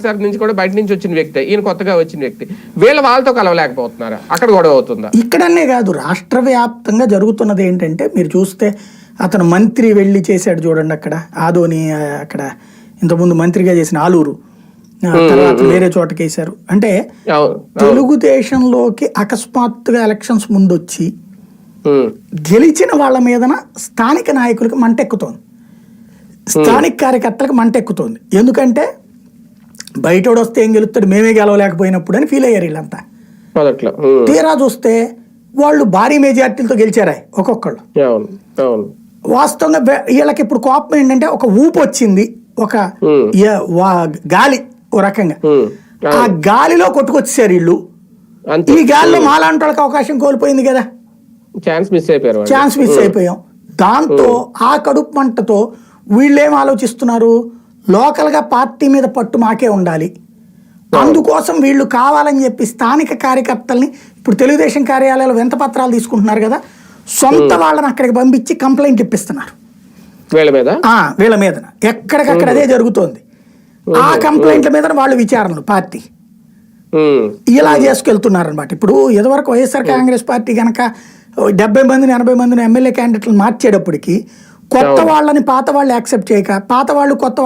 Sir నుంచి కూడా బయట నుంచి వచ్చిన వ్యక్తి, ఈయన కొత్తగా వచ్చిన వ్యక్తి, వాళ్ళతో కలవలేకపోతున్నారా? అక్కడ గొడవ అవుతుందా? ఇక్కడనే కాదు, రాష్ట్ర వ్యాప్తంగా జరుగుతున్నది ఏంటంటే, మీరు చూస్తే అతను మంత్రి వెళ్ళి చేశాడు చూడండి, అక్కడ ఆదోని, అక్కడ ఇంతకుముందు మంత్రిగా చేసిన ఆలూరు, తర్వాత వేరే చోటకి వేశారు. అంటే తెలుగుదేశంలోకి అకస్మాత్తుగా ఎలక్షన్స్ ముందు వచ్చి గెలిచిన వాళ్ళ మీదన స్థానిక నాయకులకి మంటెక్కుతోంది, స్థానిక కార్యకర్తలకు మంటెక్కుతోంది. ఎందుకంటే బయటోడు వస్తే ఏం గెలుస్తాడు, మేమే గెలవలేకపోయినప్పుడు అని ఫీల్ అయ్యారు వీళ్ళంతా. తీరా చూస్తే వాళ్ళు భారీ మెజార్టీలతో గెలిచారా ఒక్కొక్కళ్ళు. వాస్తవంగా వీళ్ళకి ఇప్పుడు కోపం ఏంటంటే, ఒక ఊపు వచ్చింది, ఒక గాలి ఓ రకంగా, ఆ గాలిలో కొట్టుకొచ్చేసారు వీళ్ళు. ఈ గాలిలో మాలాంటి వాళ్ళకి అవకాశం కోల్పోయింది కదా, ఛాన్స్ మిస్ అయిపోయాం. దాంతో ఆ కడుపు మంటతో వీళ్ళేం ఆలోచిస్తున్నారు, లోకల్గా పార్టీ మీద పట్టు మాకే ఉండాలి, అందుకోసం వీళ్ళు కావాలని చెప్పి స్థానిక కార్యకర్తల్ని, ఇప్పుడు తెలుగుదేశం కార్యాలయాలు వెంత పత్రాలు తీసుకుంటున్నారు కదా, సొంత వాళ్ళని అక్కడికి పంపించి కంప్లైంట్ ఇప్పిస్తున్నారు వీళ్ళ మీద. ఎక్కడికక్కడ అదే జరుగుతోంది. ఆ కంప్లైంట్ల మీద వాళ్ళు విచారణలు పార్టీ ఇలా చేసుకెళ్తున్నారు అనమాట. ఇప్పుడు ఇదివరకు వైఎస్ఆర్ కాంగ్రెస్ పార్టీ కనుక 70 మందిని 80 మందిని ఎమ్మెల్యే క్యాండిడేట్లు మార్చేటప్పటికి కొత్త వాళ్ళని పాత వాళ్ళు యాక్సెప్ట్ చేయక, పాత వాళ్ళు కొత్త